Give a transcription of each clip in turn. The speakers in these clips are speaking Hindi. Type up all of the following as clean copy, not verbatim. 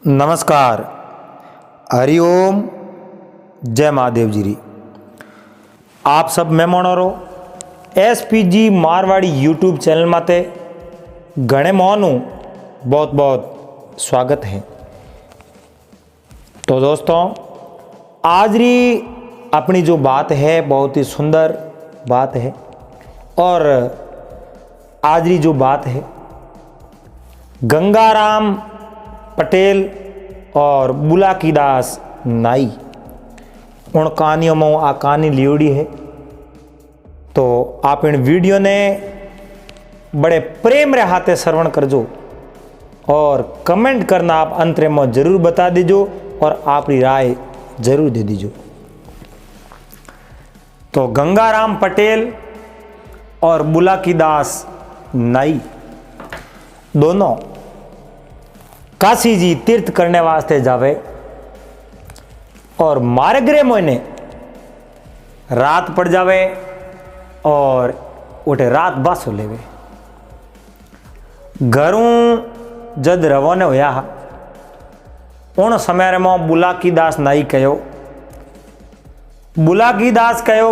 नमस्कार, हरिओम, जय महादेव जी। आप सब मेहमानों SPG मारवाड़ी यूट्यूब चैनल माते घणे मोहनु बहुत बहुत स्वागत है। तो दोस्तों, आज री अपनी जो बात है बहुत ही सुंदर बात है और आज री जो बात है गंगाराम पटेल और बुलाकीदास नाई उन कहानियों में आ कहानी लियोड़ी है। तो आप इन वीडियो ने बड़े प्रेम रे हाथे श्रवण करजो और कमेंट करना आप अंतरे में जरूर बता दीजो और आपकी राय जरूर दे दीजो। तो गंगाराम पटेल और बुलाकीदास नाई दोनों काशी जी तीर्थ करने वास्ते जावे और मार्ग रे मोने रात पड़ जावे और उठे रात बासो लेवे। घरों जद रवाना होया उन समय में बुलाकीदास नाई कहो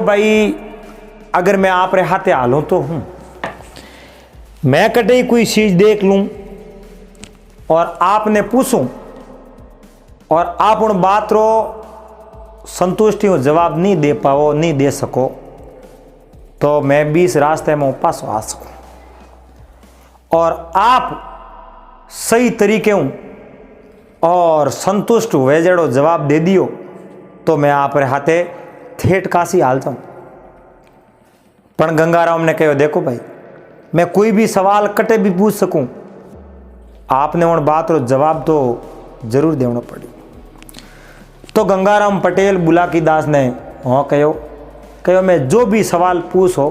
भाई अगर मैं आप रे हाथे हालूं तो हूं, मैं कटे कोई चीज देख लूं और आपने पूछूं और आप उन बात रो संतुष्टि हो जवाब नहीं दे पाओ, नहीं दे सको, तो मैं भी इस रास्ते में पास आ सकूं और आप सही तरीके हूं और संतुष्ट हुए जड़ो जवाब दे दियो तो मैं आप रे हाथे ठेठ काशी हाल जाऊं। पण गंगाराम ने कहो देखो भाई, मैं कोई भी सवाल कटे भी पूछ सकूं, आपने उन बात रो जवाब तो जरूर देना पड़ी। तो गंगाराम पटेल बुलाकीदास ने हाँ कहो मैं जो भी सवाल पूछो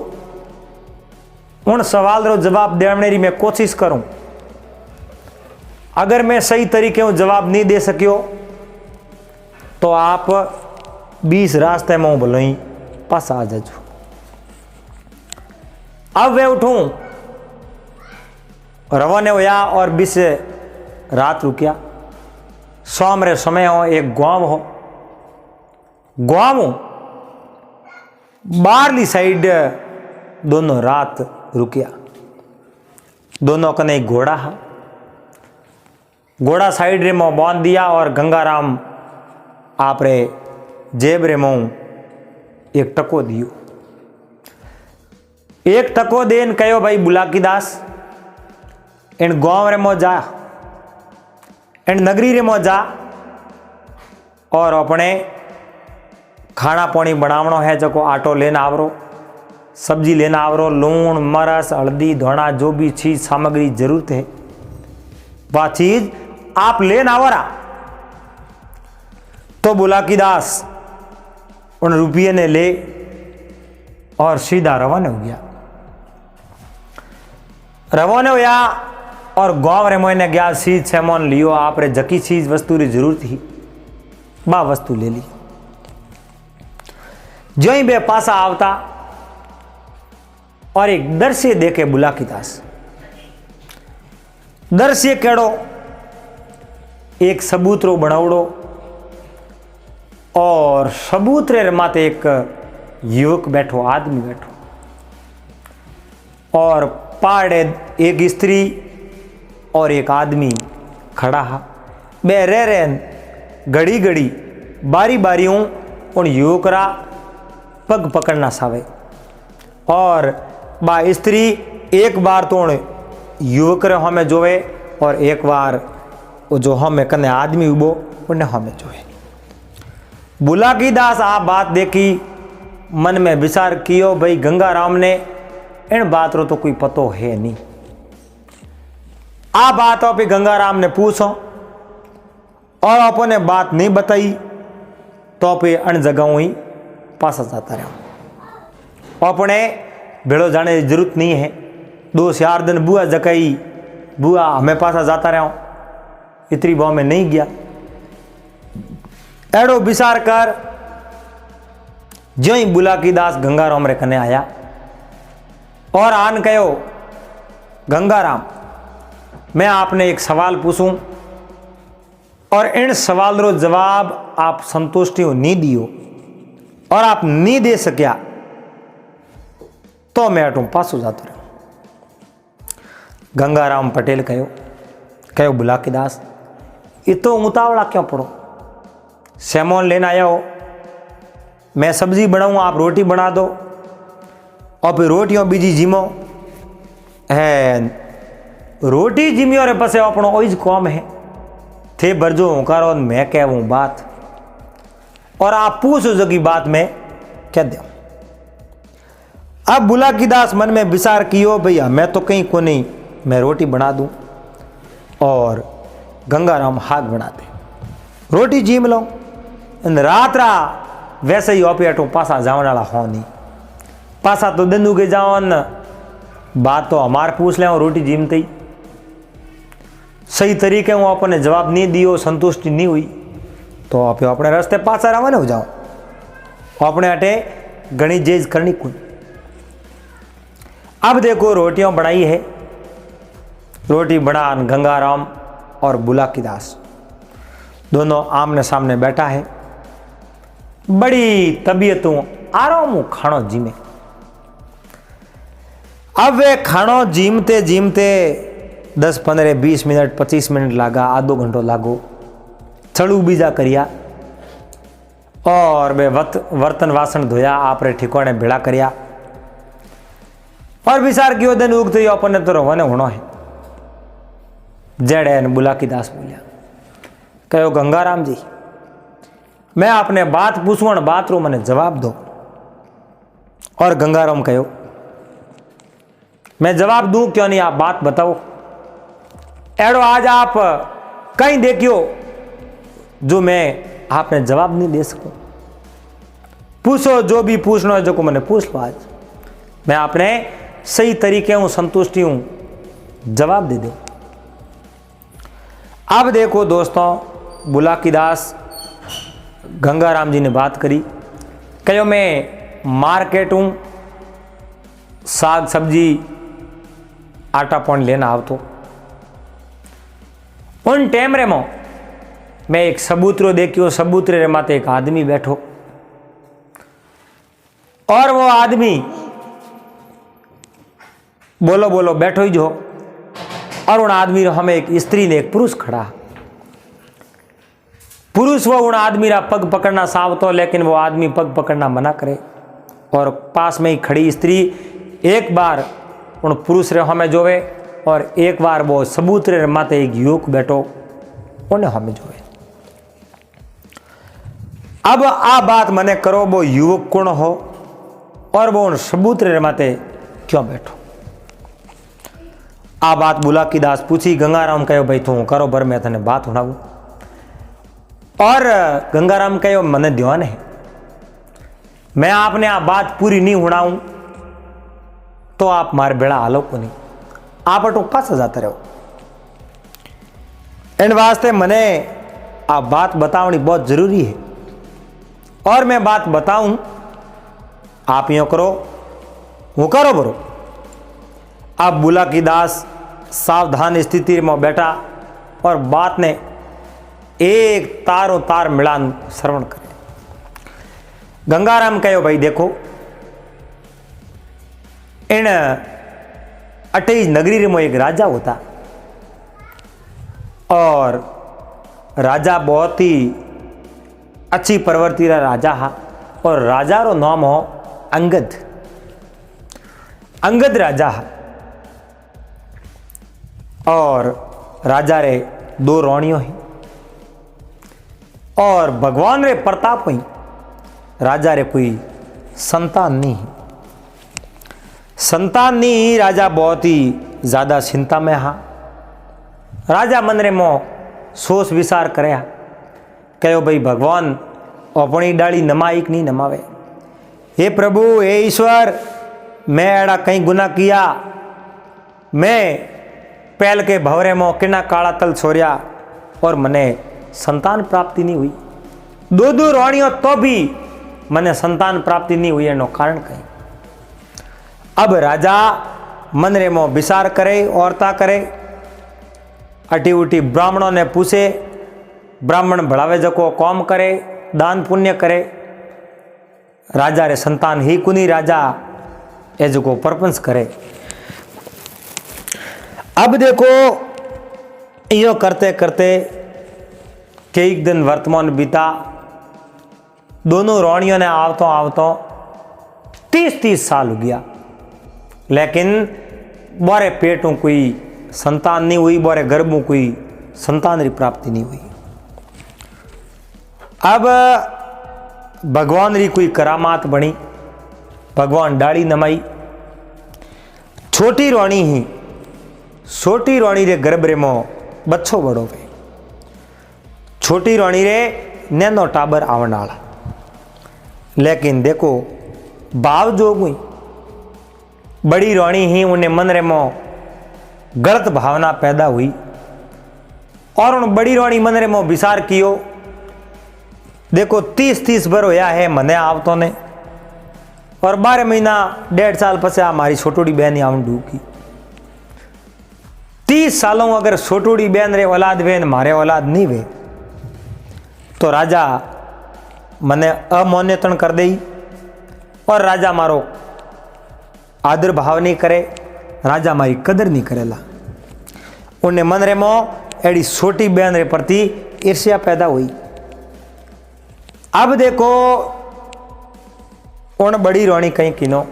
उन सवाल रो जवाब देने री मैं कोशिश करूं। अगर मैं सही तरीके से जवाब नहीं दे सकियो तो आप 20 रास्ते में भलो ही पास आ जाजो। अब वे उठूं रवाने होया और 20 रात रुकिया। शाम रे समय हो एक गांव हो, गांव बाहरली साइड दोनों रात रुकिया। दोनों कने एक घोड़ा है, घोड़ा साइड रे में बांध दिया और गंगाराम आप रे जेब रे में एक टको दियो। एक टको देन कहो भाई बुलाकीदास इन गांव रे मो जा, इन नगरी रे मो जा और अपने खाना पानी बनावनो है जको आटो लेना आवरो, सब्जी लेना आवरो, लूण मरस हल्दी धोना जो भी चीज सामग्री जरूरत है वह चीज आप लेना आवरा। तो बुलाकीदास उन रुपये ने ले और सीधा रवाना हो गया। रवाना होया और गांव रे मोने गया चीज सामान लियो, आप रे जकी चीज वस्तु री जरूरत थी बा वस्तु ले ली। जो ही बे पासा आवता और एक दृश्य देखे बुलाकीदास। दृश्य केड़ो, एक सबूतरो बनावड़ो और सबूतरे माते एक युवक बैठो, आदमी बैठो और पाड़े एक स्त्री और एक आदमी खड़ा है। बे रे घड़ी घड़ी बारी बारियों उन युवकरा पग पकड़ना सावे और बा स्त्री एक बार तो उन युवक रे हमें जोवे और एक बार वो जो हमें कने आदमी उबो उन्हें हमें जोवे। बुलाकीदास आ बात देखी, मन में विचार कियो भाई गंगाराम ने इन बात रो तो कोई पतो है नहीं। आ बात पे गंगाराम ने पूछो और अपने बात नहीं बताई तो पे अन जगहों ही पासा जाता रहा। अपने भेड़ो जाने की जरूरत नहीं है। 2-4 दिन बुआ जकाई बुआ हमें पासा जाता रहा, इतनी भाव में नहीं गया। एड़ो विचार कर जो ही बुलाकीदास गंगाराम रे कने आया और आन कहो गंगाराम मैं आपने एक सवाल पूछूं और इन सवाल रो जवाब आप संतुष्टि नहीं दियो और आप नहीं दे सक्या तो मैं अटू पासो जातो रहो। गंगाराम पटेल कहो बुलाकीदास ये तो उतावला क्यों पड़ो, सेमोन लेना आया हो, मैं सब्जी बनाऊँ आप रोटी बना दो और फिर रोटियों बीजी जीमो है, रोटी जीमी और पसे अपनो ओइज कॉम है थे बरजो करो मैं कहूँ बात और आप पूछो जो की बात मैं क्या दूँ। अब बुलाकीदास मन में विचार कियो भैया मैं तो कहीं को नहीं, मैं रोटी बना दूं और गंगाराम हाथ बना दे, रोटी जीम लो रात रा वैसे ही ऑपियाटो पासा जाने वाला हो नहीं, पासा तो दंदू के जाओ न बात तो हमार पूछ ले रोटी जीमते ही सही तरीके हूँ अपने जवाब नहीं दियो, संतुष्टि नहीं हुई तो आप अपने रास्ते पासा रवाना हो जाओ, अपने अटे घनी जेज करनी कोई। अब देखो रोटियां बनाई है, रोटी बना गंगाराम और बुलाकीदास दोनों आमने सामने बैठा है, बड़ी तबीयतों आराम खानो जीमे। अब वे खानो जीमते जीमते 10 15 20 मिनट 25 मिनट लागा, आधो घंटो लागो, छड़ू बीजा करिया और वे बर्तन वासन धोया, आपरे ठिकाने भेड़ा करिया और विचार कियो दिन उगते ही अपने तो रोवाने होना है। जड़े बुलाकीदास बोलिया कहो गंगाराम जी मैं आपने बात पूछूं बात रो मने जवाब दो। और गंगाराम कहो मैं जवाब दूं क्यों नहीं, आप बात बताओ। एड़ो आज आप कहीं देखियो जो मैं आपने जवाब नहीं दे सकूं, पूछो जो भी पूछना है जो को मैंने पूछ लो, आज मैं आपने सही तरीके हूं संतुष्टि हूं जवाब दे दो। अब देखो दोस्तों बुलाकीदास गंगाराम जी ने बात करी, कहो मैं मार्केट हूं साग सब्जी आटा पानी लेना आवतो, उन टाइम रे मो मैं एक सबूतरो देखियो, सबूतरे रे माते एक आदमी बैठो और वो आदमी बोलो बोलो बैठो ही जो और उन आदमी हमें एक स्त्री ने एक पुरुष खड़ा, पुरुष वो उन आदमी रा पग पकड़ना सावतो, लेकिन वो आदमी पग पकड़ना मना करे और पास में ही खड़ी स्त्री एक बार उन पुरुष रे हमें जोवे और एक बार वो सबूतरे माते एक युवक बैठो उन्हें हमें जोवे। अब आ बात मने करो वो युवक कौन हो और वो उन सबूतरे माते क्यों बैठो। आ बात बुलाकीदास पूछी, गंगाराम कहो भाई तू करो बर मैं तने बात सुनाऊं। और गंगाराम कहो मने ध्यान है मैं आपने आ बात पूरी नहीं सुनाऊं तो आप मारे बेड़ा हालो को नहीं, आप अटो पास जाते रहो। इन वास्ते मने आ बात बतावनी बहुत जरूरी है और मैं बात बताऊं आप यो करो वो करो बरो। अब बुलाकीदास सावधान स्थिति में बैठा और बात ने एक तारों तार मिलान श्रवण करे। गंगाराम कहो भाई देखो इन 28 नगरी में एक राजा होता और राजा बहुत ही अच्छी प्रवृत्ति रा राजा हा और राजा रो नाम हो अंगद, अंगद राजा हा और राजा रे 2 रानियों ही और भगवान रे प्रताप ही राजा रे कोई संतान नहीं, संतान नहीं, राजा बहुत ही ज्यादा चिंता में हा। राजा मन रे मो सोच विचार करे कहो भाई भगवान अपनी डाली नमाई नहीं नमावे, हे प्रभु हे ईश्वर मैं एड़ा कहीं गुनाह किया, मैं पहल के भवरे मो किना काला तल छोड़िया और मने संतान प्राप्ति नहीं हुई, 2 रानियों तो भी मने संतान प्राप्ति नहीं हुई एनो कारण कहीं। अब राजा मन रे मो विचार करे औरता करे, अटी उटी ब्राह्मणों ने पूछे ब्राह्मण बढ़ावे जको कौम करे, दान पुण्य करे, राजा रे संतान ही कुनी राजा ए जको परपंच करे। अब देखो यो करते करते कई दिन वर्तमान बीता, दोनों रानियों ने आवतो आवतो 30-30 साल हो गया, लेकिन बोरे पेटों कोई संतान नहीं हुई, बोरे गर्भों कोई संतान की प्राप्ति नहीं हुई। अब भगवान री कोई करामात बनी, भगवान डाड़ी नमाई, छोटी रानी रे गर्भ रे मो बच्चो बड़ो गए, छोटी रानी रे नैनो टाबर आवन वाला। लेकिन देखो भाव जो हुई, बड़ी रानी ही उन्हें मन रे मो गलत भावना पैदा हुई और उन बड़ी रानी मन रे मो विचार कियो, देखो 30-30 बर होया है मने आवतो ने, और 12 महीना 1.5 साल पछे हमारी छोटोड़ी बहन आवन डूकी। 30 सालों अगर छोटोड़ी बहन रे औलाद वे मारे औलाद नहीं वे तो राजा मने अमान्यतन कर दे, और राजा मारो आदर भाव नहीं करे, राजा मारी कदर नहीं करेला। उन्हें मन रे मो एड़ी छोटी बहन रे प्रति ईर्ष्या पैदा हुई। अब देखो उन बड़ी रानी कहीं किनो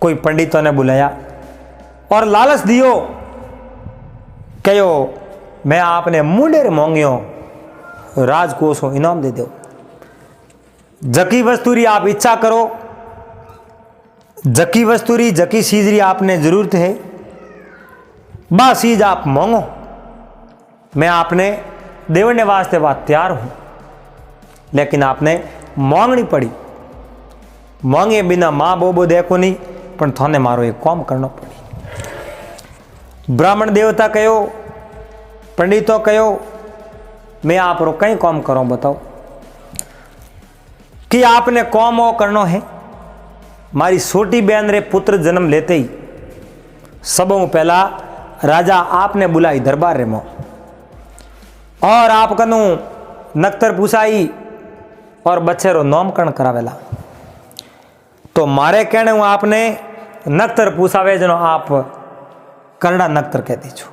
कोई पंडितों ने बुलाया और लालच दियो, कहो मैं आपने मुंडेर मांगियो राजकोष हो इनाम दे दो, जकी वस्तुरी आप इच्छा करो, जकी वस्तुरी जकी चीजरी आपने जरूरत है बा चीज आप मांगो, मैं आपने देवने वास्ते बात तैयार हूं। लेकिन आपने मांगनी पड़ी, मांगे बिना माँ बोबो देखो नहीं, पर थाने मारो एक काम करना पड़ी। ब्राह्मण देवता कहो, पंडितों कहो, मैं आप रो कहीं काम करो बताओ कि आपने काम वो करनो है। मारी छोटी बहन रे पुत्र जन्म लेते ही सबों पहला राजा आपने बुलाई दरबार रे मो, और आप कनु नक्तर पूछाई और बच्चे रो नामकरण करावेला। तो मारे कहने हूँ आपने नक्तर पूछावे जनो आप करड़ा नक्तर कह दीजो।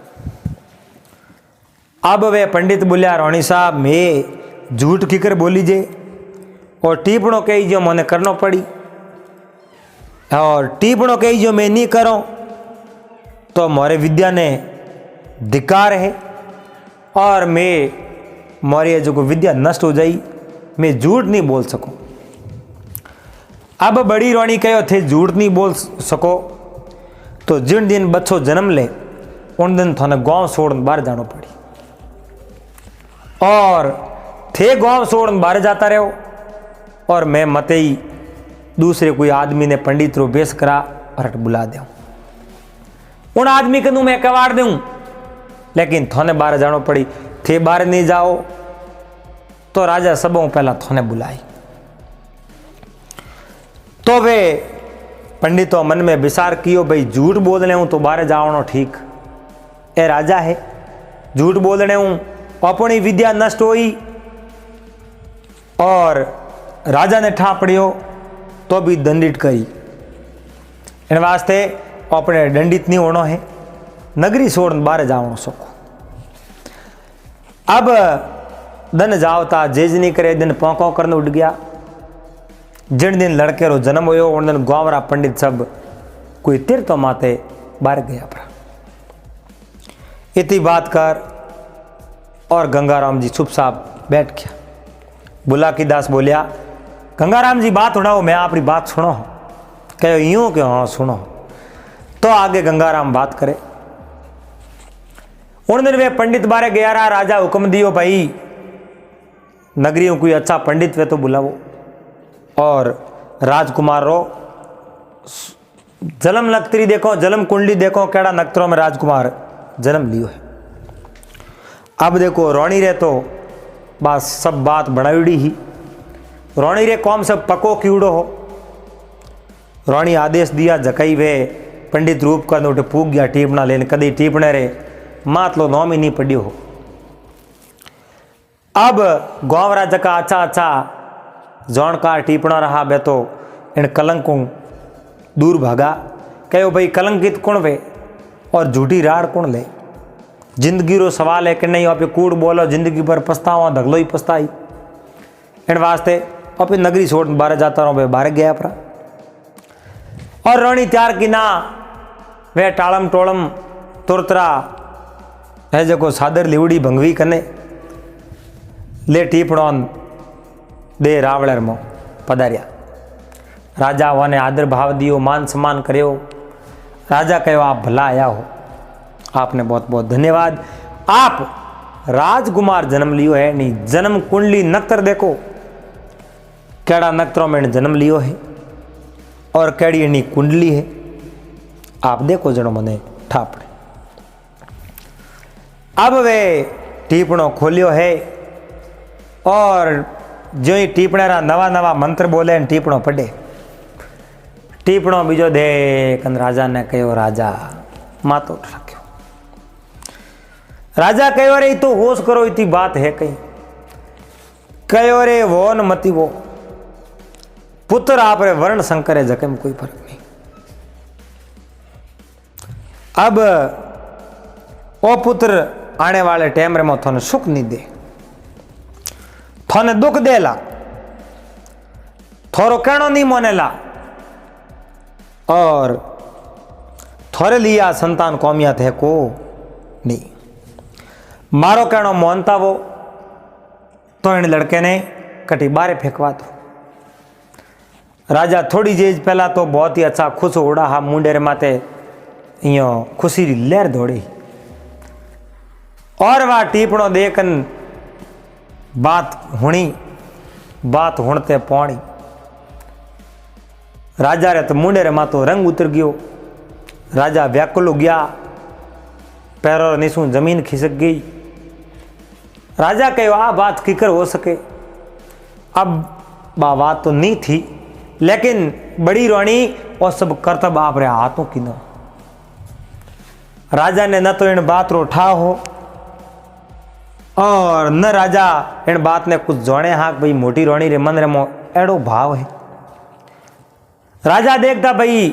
अब वे पंडित बोलिया रानी साहब मैं झूठ किकर बोली जे, और टीपणो कही जो मैंने करनो पड़ी, और टीपणो कही जो मैं नहीं करो तो मोरे विद्या ने धिकार है, और मैं मोरी जो विद्या नष्ट हो जाई, मैं झूठ नहीं बोल सकूं। अब बड़ी रानी कहो थे झूठ नहीं बोल सको तो जिन दिन बच्चों जन्म ले उन दिन थाने गांव छोड़ बाहर जानो पड़ी, और थे गांव छोड़ बाहर जाता रहो, और मैं मते ही दूसरे कोई आदमी ने पंडित रो बेस करा और बुला दे, उन आदमी के मैं कवाड़ दूं, लेकिन थाने बाहर जानो पड़ी। थे बाहर नहीं जाओ तो राजा सबों पहला थाने बुलाई। तो वे पंडितों मन में विचार कियो, भाई झूठ बोलने हूं तो बाहर जाओ ठीक, ए राजा है झूठ बोलने हूं अपनी विद्या नष्ट हुई, और राजा ने ठा पड़ियो तो भी दंडित करी, इन वास्ते अपने दंडित नहीं होना है, नगरी छोड़ बाहर जाओ सको। अब दिन जावता जेज नहीं करे, दिन पौको करने उठ गया। जिन दिन लड़के रो जन्म हो उन दिन गांवरा पंडित सब कोई तीर्थ माते बाहर गया पड़ा। इतनी बात कर और गंगाराम जी चुपचाप बैठ गया। बुला की दास बोलिया, गंगाराम जी बात उड़ाओ, मैं आपकी बात सुनो। कहो यूं क्यों? हाँ सुनो। तो आगे गंगाराम बात करे। उन दिन वे पंडित बारे गया रहा, राजा हुक्म दियो भाई नगरियों कोई अच्छा पंडित वे तो बुलावो, और राजकुमार रो जन्म नक्तरी देखो, जन्म कुंडली देखो, केड़ा नक्तरों में राजकुमार जन्म लियो है। अब देखो रोणी रे तो बस सब बात बनाईडी ही, रोणी रे कौम सब पको कीड़ो हो। रोणी आदेश दिया जकई वे पंडित रूप कर उठे पूग गया टीपना लेने, कदी टीपने रे मातलो नौम ही नहीं पड़ी हो। अब गाँव राजा का अच्छा अच्छा जानकार टिप्पणा रहा बे तो इन कलंक को दूर भागा। कहो भाई कलंकित कौन वे और झूठी राड़ कौन ले। जिंदगी रो सवाल है कि नहीं आप कूड़ बोलो जिंदगी पर पछतावा धगलो ही पछताई। इन वास्ते अपनी नगरी छोड़ बाहर जाता रहो। बाहर गया परा और रानी त्यार की ना वे टालम टोलम तुरतरा है जो सादर लिवड़ी भंगवी कने ले टीपणो दे रावलर मो पधारिया। राजा वाने आदर भाव दियो मान सम्मान करो। राजा कहो आप भला आया हो, आपने बहुत बहुत धन्यवाद। आप राजकुमार जन्म लियो है नहीं जन्म कुंडली नक्तर देखो केड़ा नक्तरों में जन्म लियो है और केड़ी एनी कुंडली है आप देखो जनो मने ठापड़े। अब वे टीपणो खोलियो है और जो ही टीपणेरा नवा नवा मंत्र बोले टीपणो पढ़े। टीपणो बीजो देख राजा ने कहो राजा मातो रख्यो। राजा कहो रे तो होश करो इतनी बात है कहीं। कहो रे वो न मती वो पुत्र आप रे वर्ण शंकर है जके में कोई फर्क नहीं। अब ओ पुत्र आने वाले टाइम रे में थोने सुख नहीं दे थोने दुख देला थोरो कहनो नहीं मोनेला और थोरे लिया संतान कौमियत है को नहीं मारो कहनो मोनता वो तो इन लड़के ने कटी बारे फेंकवा दो। राजा थोड़ी देर पहला तो बहुत ही अच्छा खुश उड़ा हा मुंडे माते यो खुशी री लहर दौड़ी और वह टीपणो देखन बात हुणी बात हुणते पौणी। राजा रे तो मुंडे रे मातो रंग उतर गयो। राजा व्याकुल हो गया पैरों नीसू जमीन खिसक गई। राजा कहो आ बात किकर हो सके। अब बा बात तो नहीं थी लेकिन बड़ी रानी और सब कर्तव्य आप रे हाथों की न। राजा ने न तो इन बात रो ठा हो और न राजा इन बात ने कुछ जोड़े हाँ भाई मोटी रानी रे मन रे मो एड़ो भाव है। राजा देखता भाई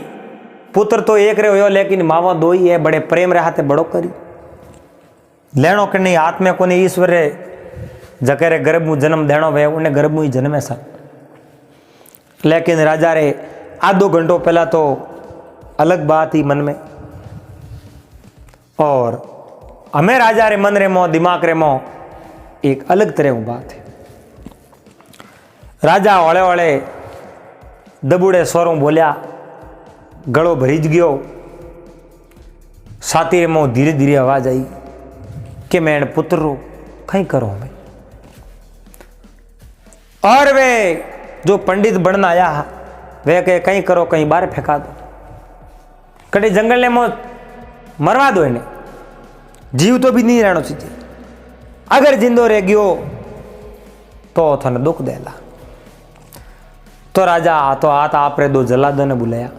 पुत्र तो एक रे हो लेकिन मावा दो ही है बड़े प्रेम रे हाथे बड़ो करी लेनो के नहीं हाथ में कोने ईश्वर रे जके रे गर्भ में जन्म देनो वे उन्हें गर्भ में ही जन्मे सा। लेकिन राजा रे आधो घंटों पहला तो अलग बात ही मन में और हमें राजा रे मन रे मो दिमाग रे मो एक अलग तरह की बात है। राजा ओले ओले दबुड़े स्वरों बोलिया गलो भरीज गयो। साथी रे मो धीरे धीरे आवाज आई कि मैं पुत्र रो कहीं करो मैं। और वे जो पंडित बनना आया वे कहे कहीं करो कहीं बाहर फेंका दो कटे जंगल ने मो मरवा दो इन्हें जीव तो भी नहीं रहना चाहिए। अगर जिंदो रह गयो तो थने दुख देला। तो राजा हाथो हाथ आप रे दो जलादों ने बुलाया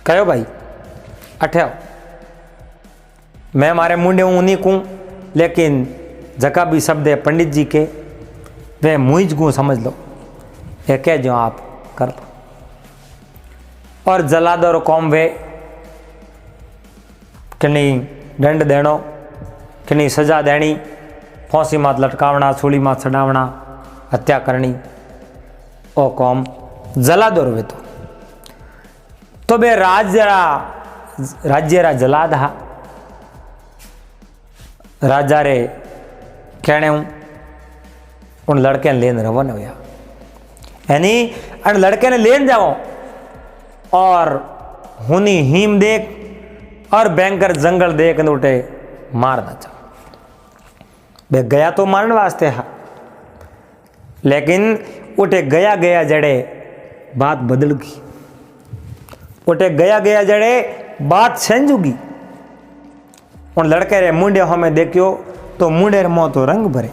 कहो भाई अठे आओ मैं मारे मुंडे हूं नहीं कहूं लेकिन जका भी शब्द है पंडित जी के वे मुझ को समझ लो ये कह जो आप कर लो। और जलादो कौम वे कि नहीं दंड देनो कि नहीं सजा देनी फांसी मात लटकावना सूली मात चढ़ावना हत्या करनी ओ कौम जलादो वे तो बे राज्य रा जलाद हा राजा रे कहने हूँ उन लड़के ने लेन रवाना हुआ यानी उन लड़के ने लेन जाओ और हुनी हिम देख और बैंकर जंगल देख उठे मारना चाहो। बे गया तो मारने वास्ते हा लेकिन उठे गया गया जड़े बात बदल गई। उठे गया गया जड़े बात सेंजुगी। उन लड़के रे मुंडे हमें देखियो तो मुंडे रे मुंह तो रंग भरे।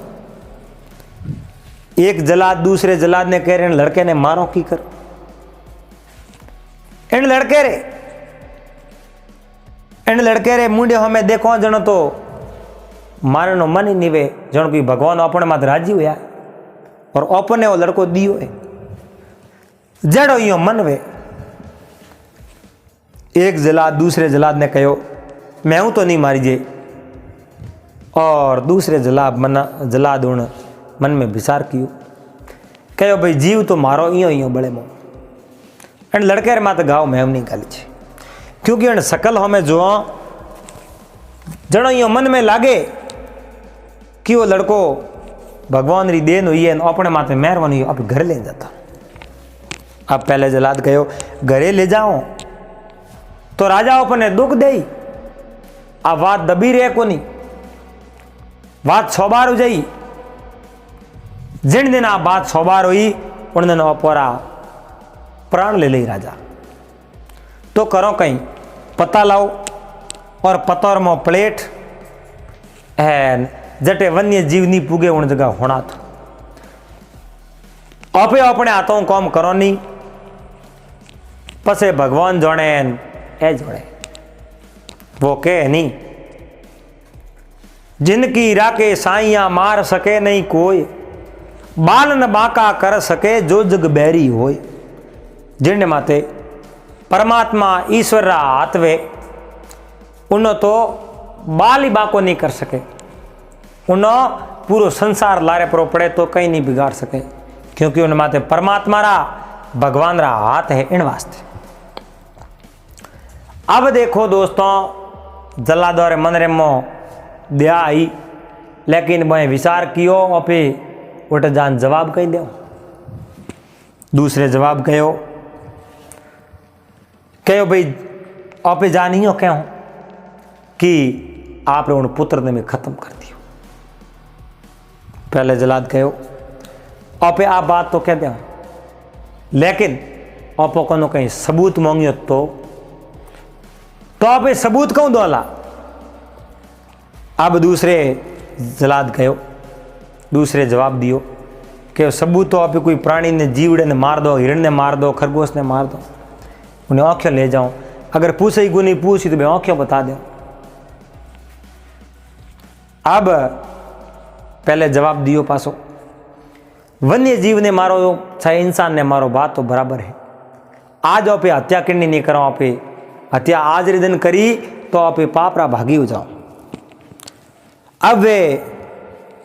एक जलाद दूसरे जलाद ने कह रहे लड़के ने मारो की कर इन लड़के रे मुंडे हमें देखो जनो तो मारनो मन ही नहीं वे जन कोई भगवान अपने मात राजी हुआ और अपने वो लड़को दियो है जड़ो यो मन वे। एक जलाद दूसरे जलाद ने कहो मैं हूं तो नहीं मारी जे, और दूसरे जलाद उन मन में विचार कियो कहो भाई जीव तो मारो इं बड़े मो एन लड़के मात गाँव में हम नहीं गाली छे, क्योंकि एन सकल हमें जो जड़ो यो मन में लागे कि वो लड़को भगवान री देन हुई है अपने माथे मेहरबानी हुई, अब घर ले जाता। अब पहले जलाद कहो घरे ले जाओ तो राजा अपने दुख दे, आ बात दबी रहे को नहीं, बात 100 बार हो जाई। जिन दिन आ बात 100 बार हुई उन दिन अपोरा प्राण ले ली राजा। तो करो कहीं पता लाओ और पतोर में प्लेट है जटे वन्य जीव नहीं पुगे उन जगह होना था। आपे अपने हाथों काम करो नहीं, पसे भगवान जोड़े ए जोड़े वो के नहीं। जिनकी राके साइया मार सके नहीं कोई, बाल न बाका कर सके जो जग बैरी होय। जिन माते परमात्मा ईश्वर हाथ वे उन तो बाल ही बाको नहीं कर सके, उन पूरो संसार लारे परो पड़े तो कहीं नहीं बिगाड़ सके, क्योंकि उन माते परमात्मा रा भगवान रा हाथ है इन वास्ते। अब देखो दोस्तों जलादौर मनरे मो दया आई, लेकिन मैं विचार कियो अपे उठ जान जवाब कही दो। दूसरे जवाब कहो भाई आपे जानियो क्यों कि आप उन पुत्र ने में खत्म कर दियो। पहले जलाद कहो आपे आप बात तो कह दो, लेकिन आपो को कहीं सबूत मांगियो तो आपे सबूत क्यों दोला। अब दूसरे जलाद कहो दूसरे जवाब दियो कि सबूत तो आप कोई प्राणी ने जीवड़े ने मार दो, हिरण ने मार दो, खरगोश ने मार दो, उन्हें आँखें ले जाओ, अगर पूछे गुनी पूछी तो मैं आँखें बता दो। अब पहले जवाब दियो पासो वन्य जीव ने मारो चाहे इंसान ने मारो बात तो बराबर है। आज आप हत्या करनी नहीं करो, आप हत्या आज रे दिन करी तो आप पाप रा भागी हो जाओ। अब वे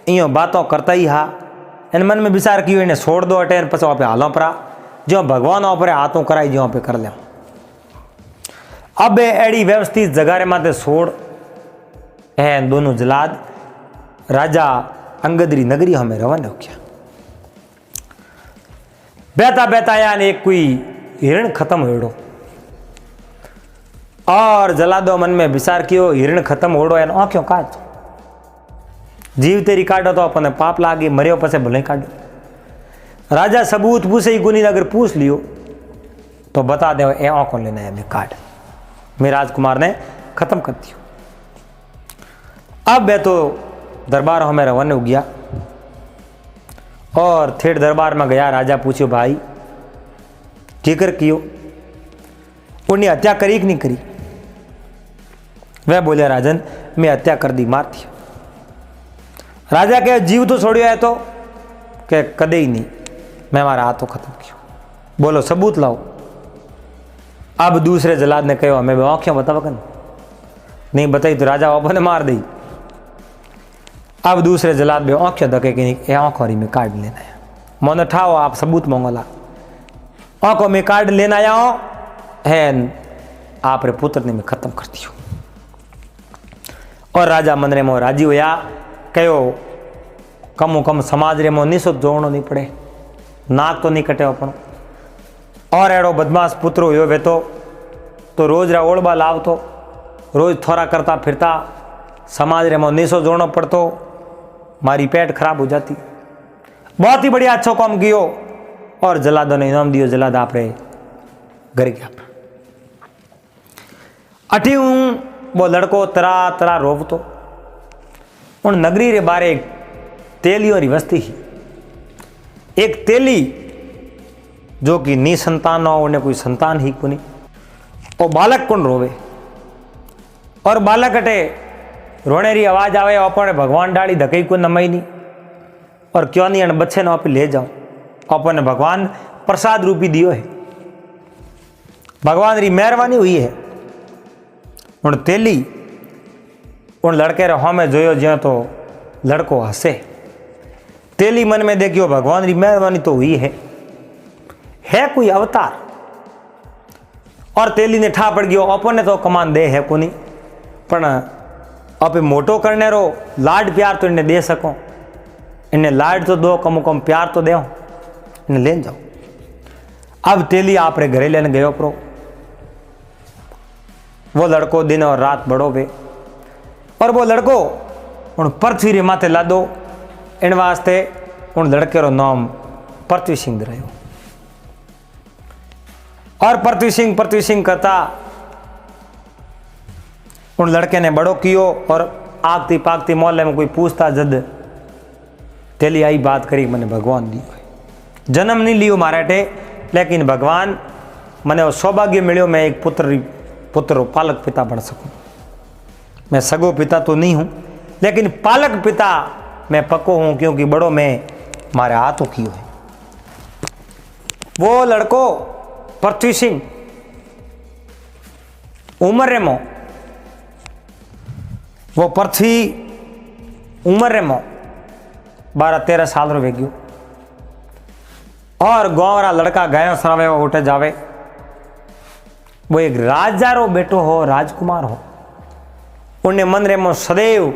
इं बातों करता ही हा इन मन में विचार कियो इन्हें छोड़ दो अटे पछ आप हालो परा जो भगवान अपने हाथों कराई जो आप कर लिया। अब एड़ी व्यवस्थित जगह रे माते छोड़ है दोनों जलाद राजा अंगदरी नगरी हमें रवाना हो गया। बेता बेता यान एक कोई हिरण खत्म होड़ो, और जलादो मन में विचार कियो हिरण खत्म होड़ो एन आँखों काट जीव तेरी काटो तो अपने पाप लागे, मरियो पसे भले काटो। राजा सबूत पूछे ही गुनी अगर पूछ लियो तो बता दे ए आँखों लेना है मैं काट, मेरे राजकुमार ने खत्म कर दियो। अब वे तो दरबार हमें रवाना हो गया और ठेठ दरबार में गया। राजा पूछो भाई ठीकर कियो, उन्हें हत्या करी कि नहीं करी। वह बोले राजन मैं हत्या कर दी, मार दी। राजा के जीव तो छोड़ियो है तो के कदे ही नहीं, मैं हमारा हाथों खत्म किया। बोलो सबूत लाओ। अब दूसरे जलाद ने कहो हमें आँखें बताओ कन, नहीं बताई तो राजा अपने मार दी। अब दूसरे जलाद में आँखें धके कि नहीं आँखों में काट लेना है, मन ठाओ आप सबूत मांगोला, आँखों में काट लेना आओ है आप रे पुत्र ने में खत्म कर दियो। और राजा मन रे मो राजी होया, कहो कमो कम समाज रे मो निशो जोड़नो नहीं पड़े, नाक तो नहीं कटे अपन। और एड़ो बदमाश पुत्र हो वे तो रोज रा ओड़बा लावतो, रोज थोड़ा करता फिरता, समाज रे मो निशो जोड़नो पड़तो, मारी पेट खराब हो जाती। बहुत ही बढ़िया अच्छो काम कियो और जलादो ने इनाम दियो। जलाद आप रे घर गया। अठी वो लड़को तरा तरा रोवतो। उन नगरी रे बारे एक तेलियों री वस्ती ही, एक तेली जो कि नी संतान हो, उन्हें कोई संतान ही कोनी, वो बालक कौन रोवे और बालक अटे रोने री आवाज आवे अपने भगवान डाली धकई को नमई नहीं और क्यों नहीं अन बच्चे न ले जाओ अपने भगवान प्रसाद रूपी दियो है भगवान री मेहरबानी हुई है। उन तेली उन लड़के रे हाँ में जोयो ज्यो तो लड़को हंसे तेली मन में देखियो भगवान री मेहरबानी तो हुई है कोई अवतार और तेली ने ठा पड़ गयो अपने तो कमान दे है कोनी पण अपे मोटो करने रो लाड प्यार तो इन्हें दे सको इन्हें लाड तो दो कम कम प्यार तो दे इन्हें ले जाओ। अब तेली आप रे घरे लेने गयो प्रो वो लड़को दिन और रात बड़ो बे और वो लड़को उन पृथ्वी रे माथे ला दो इन वास्ते उन लड़के रो नाम पृथ्वी सिंह रहो और पृथ्वी सिंह करता उन लड़के ने बड़ो कियो और आगती पागती मोहल्ले में कोई पूछता जद तेली आई बात करी मैंने भगवान दी जन्म नहीं लियो मारे टे लेकिन भगवान मैंने वो सौभाग्य मिलो मैं एक पुत्र पालक पिता बन सकूं। मैं सगो पिता तो नहीं हूं लेकिन पालक पिता मैं पक्को हूं क्योंकि बड़ो मैं मारे हाथों कियो है। वो लड़को पृथ्वी सिंह उम्र रे मो वो पृथ्वी उम्र रे मो 12-13 साल रो वेग्यो और गाँव रा लड़का गयो सरावे उठे जावे वो एक राजा रो बेटो हो राजकुमार हो उन्हें मन रे मो सदैव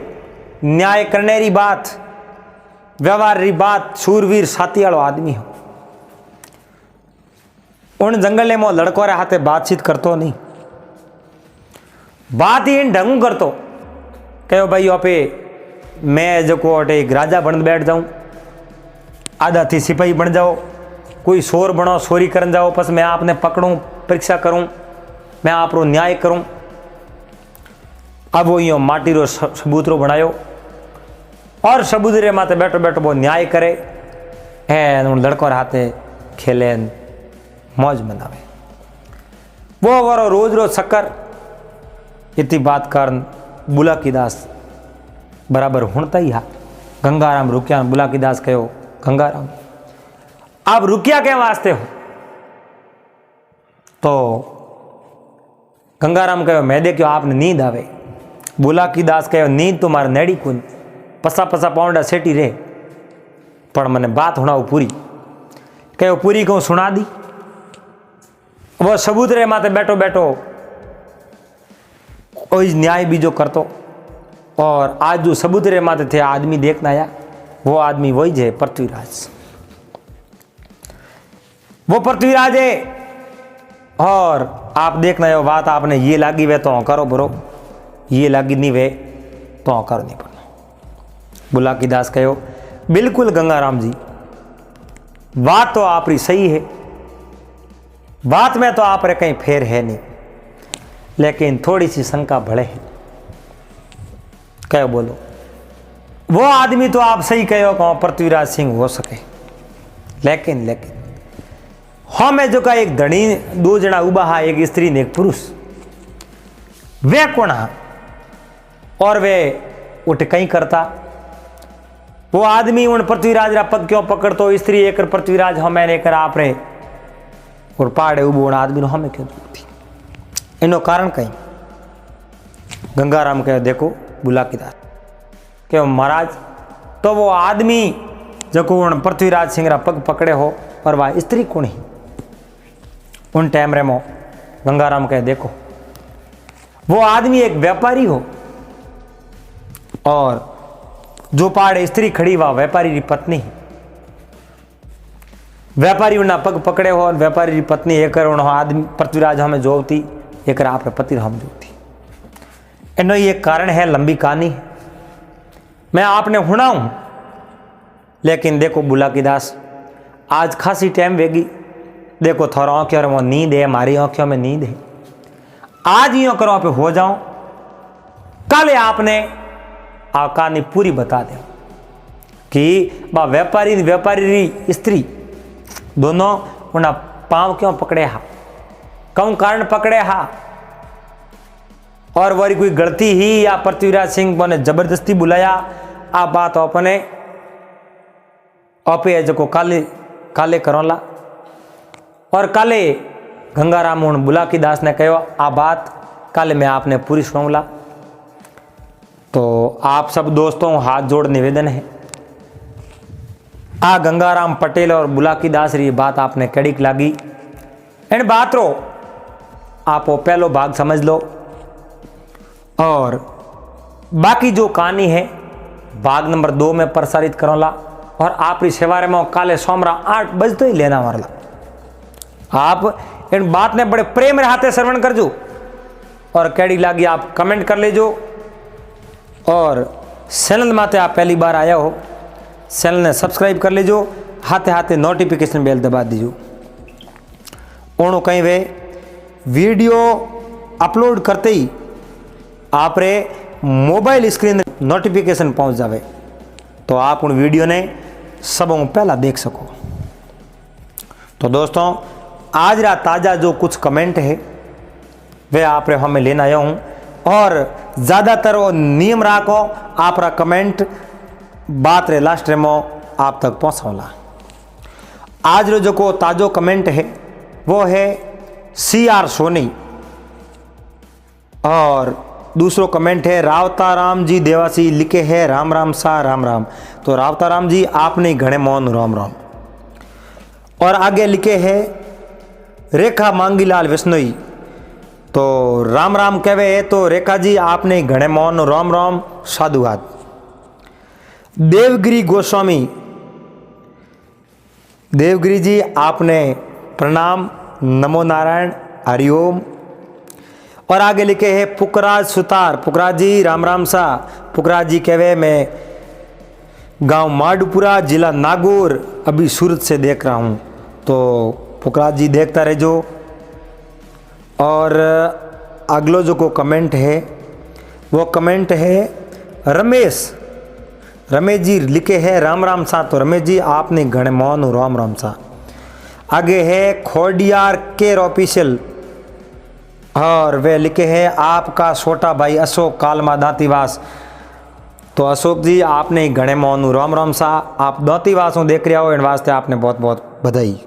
न्याय करने री बात व्यवहार री बात शूरवीर साथी वालो आदमी हो उन जंगल में लड़को रे हाथे बातचीत करतो नहीं बात ही इन ढंग करतो कहो भाई आपे मैं जो को एक राजा बन बैठ जाऊं आधा थी सिपाही बन जाओ कोई शोर बनो चोरी करन जाओ बस मैं आपने पकड़ूं परीक्षा करूं मैं आप रो न्याय करूं। अब वो यो माटी रो सबूतरो बनायो और सबूत रे माते बैठो बैठो वो न्याय करे उन लड़को रे हाथे खेले मौज मनावे वो वारो रोज रोज शक्कर इतनी बात करन बुलाकी दास बराबर हुणता ही हा गंगाराम रुकिया बुलाकी दास कहो गंगाराम आप रुकिया के वास्ते हो तो गंगाराम कहो मैं देखियो आपने नींद आवे बुलाकी दास कहो नींद तो मारे नेड़ी कोनी पसा पसा पाउंडा सेटी रे पर मने बात हुणाओ पूरी कहो पूरी कहूँ सुना दी। वो सबूत रे माते बैठो बैठो वही न्याय बीजो करतो और आज जो सबूत रे माते थे आदमी देखना आया वो आदमी वही है पृथ्वीराज वो पृथ्वीराज है और आप देखना ये बात आपने ये लागी वे तो करो बरो ये लागी नहीं वे तो करो नहीं पड़ना। बुलाकी दास कहो बिल्कुल गंगाराम जी बात तो आप री सही है बात में तो आप रे कहीं फेर है नहीं लेकिन थोड़ी सी शंका बढ़े है कहो बोलो वो आदमी तो आप सही कहो कहो पृथ्वीराज सिंह हो सके लेकिन हमें जो का एक धनी दो जना उबा हा एक स्त्री ने एक पुरुष वे कौन हा और वे उठ कहीं करता वो आदमी उन पृथ्वीराज रा पग क्यों पकड़तो स्त्री एक पृथ्वीराज हमें लेकर आप रे और पाड़े उबो आदमी नो हमें क्यों थी इनो कारण कहीं गंगाराम कहो देखो बुलाकी दास कहो महाराज तो वो आदमी जो उन पृथ्वीराज सिंह रा पग पकड़े हो और वह स्त्री कौन ही उन टाइम रे मो गंगाराम कहे देखो वो आदमी एक व्यापारी हो और जो पाड़े स्त्री खड़ी वह व्यापारी की पत्नी व्यापारी उन्ना पग पकड़े हो और व्यापारी की पत्नी एक आदमी पृथ्वीराज हमें जोती एक आप पति हम जोती इनो ये कारण है लंबी कहानी है मैं आपने हुणाऊं लेकिन देखो बुलाकी दास आज खासी टाइम वेगी देखो थोड़ा आँखों में नींद है हमारी आँखों में नींद है आज यूँ करो पे हो जाओ कल आपने कहानी पूरी बता दे कि बा व्यापारी स्त्री दोनों उन्हें पाँव क्यों पकड़े हा कौन कारण पकड़े हा और वरी कोई गलती ही या पृथ्वीराज सिंह ने जबरदस्ती बुलाया आ बात अपने अपे जो काले काले करोला और काले गंगाराम हूँ बुलाकी दास ने कहो आ बात काले मैं आपने पूरी सुनाऊंगा। तो आप सब दोस्तों हाथ जोड़ निवेदन है, आ गंगाराम पटेल और बुलाकी दास री बात आपने कड़ीक लागी इन बात रो आप वो पहलो भाग समझ लो और बाकी जो कहानी है भाग नंबर 2 में प्रसारित करोला और आप सेवारे में काले सोमरा 8 बजे तो ही लेना वाला। आप इन बात ने बड़े प्रेम रहते श्रवण करजो और कैडी लागी आप कमेंट कर लेजो और चैनल माते आप पहली बार आया हो चैनल ने सब्सक्राइब कर लेजो, हाथे हाथे नोटिफिकेशन बेल दबा दीजो। ओणो कहीं वे वीडियो अपलोड करते ही आप रे मोबाइल स्क्रीन नोटिफिकेशन पहुंच जावे तो आप उन वीडियो ने सबों पहला देख सको। तो दोस्तों आज रा ताज़ा जो कुछ कमेंट है वे आप रे हमें लेना आया हूँ और ज़्यादातर वो नियम राखो आप रा कमेंट बात रे लास्ट रे में आप तक पहुँचाऊँगा। आज रो जो को ताज़ो कमेंट है वो है CR सोनी और दूसरो कमेंट है रावताराम जी देवासी लिखे है राम राम सा राम राम। तो रावताराम जी आपने घणे मौन राम राम। और आगे लिखे है रेखा मांगीलाल विश्नोई तो राम राम कहवे है तो रेखा जी आपने घणे मौन राम राम साधुवाद। देवगिरी गोस्वामी देवगिरी जी आपने प्रणाम नमो नारायण हरिओम। और आगे लिखे हैं पुखराज सुतार पुखराज जी राम राम सा। पुखराज जी कहवे मैं गांव माडपुरा जिला नागौर अभी सूरत से देख रहा हूं तो पुखराज जी देखता रहो। और अगलो जो को कमेंट है वो कमेंट है रमेश जी लिखे है राम राम सा। तो रमेश जी आपने घणे मौन राम राम सा। आगे है खोडियार केर ऑफिशियल और वे लिखे हैं आपका छोटा भाई अशोक कालमा दांतीवास। तो अशोक जी आपने घणे मौन राम राम सा। आप दांतीवास देख रहे हो इन वास्ते आपने बहुत बहुत बधाई।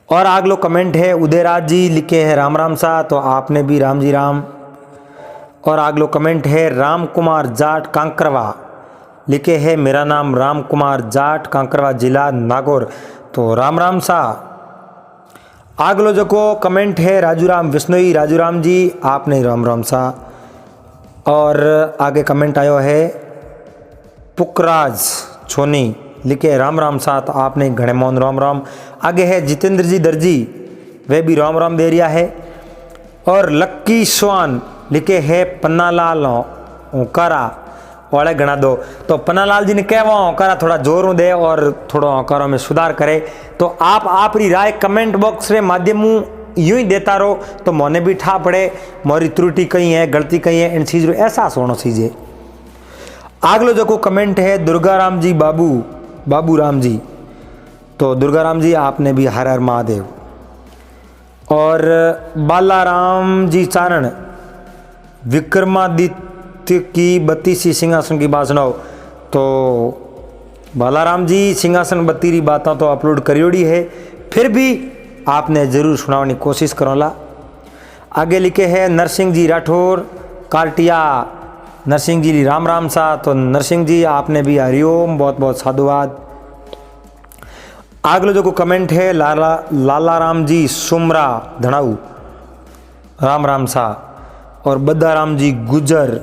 और अगलो कमेंट है उदयराज जी लिखे हैं राम राम सा। तो आपने भी राम जी राम। और अगलो कमेंट है राम कुमार जाट कांकरवा लिखे है मेरा नाम राम कुमार जाट कांकरवा जिला नागौर। तो राम राम सा। अगलो जो को कमेंट है राजूराम विश्नोई राजूराम जी आपने राम राम सा। और आगे कमेंट आयो है पुखराज सोनी लिखे राम राम सा। तो आपने घणे मौन राम राम। आगे है जितेंद्र जी दर्जी वे भी राम राम दे रिया है। और लक्की स्वान लिखे है पन्नालाल ओकारा वाले गणा दो। तो पन्नालाल जी ने कहवा ओकारा थोड़ा जोरों दे और थोड़ा ओकारों में सुधार करे। तो आप आपरी राय कमेंट बॉक्स रे माध्यम यूं ही देता रहो तो मोने भी ठा पड़े मोरी त्रुटि कहीं है गलती कहीं है इन चीज़ रो एहसास होना चाहिए। अगलो जो को कमेंट है दुर्गाराम जी बाबू राम जी। तो दुर्गाराम जी आपने भी हर हर महादेव। और बालाराम जी चारण विक्रमादित्य की 32वीं सिंहासन की बात सुनाओ। तो बालाराम जी सिंहासन 32 बातों तो अपलोड करियोड़ी है फिर भी आपने ज़रूर सुनाने की कोशिश करोला। आगे लिखे हैं नरसिंह जी राठौर कार्टिया नरसिंह जी राम राम सा। तो नरसिंह जी आपने भी हरिओम बहुत बहुत साधुवाद। अगलो जो को कमेंट है लाला राम जी सुमरा धड़ाऊ राम राम सा। और बद्दाराम जी गुजर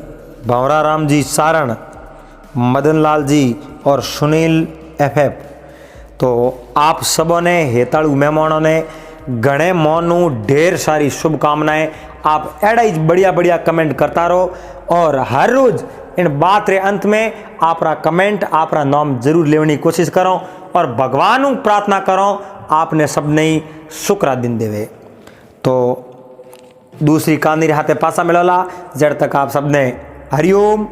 भंवरा राम जी सारण मदन लाल जी और सुनील FF। तो आप सबों ने हेताड़ू मेहमानों ने घणे मौनू ढेर सारी शुभकामनाएं। आप एड़ा ही बढ़िया बढ़िया कमेंट करता रहो और हर रोज इन बात रे अंत में आपरा कमेंट आपरा नाम जरूर लेने की कोशिश करो और भगवान प्रार्थना करो आपने सबने शुक्रा दिन देवे। तो दूसरी कहानी हाथे पासा मिलोला जड़ तक आप सबने हरिओम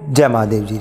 जय महादेव जी।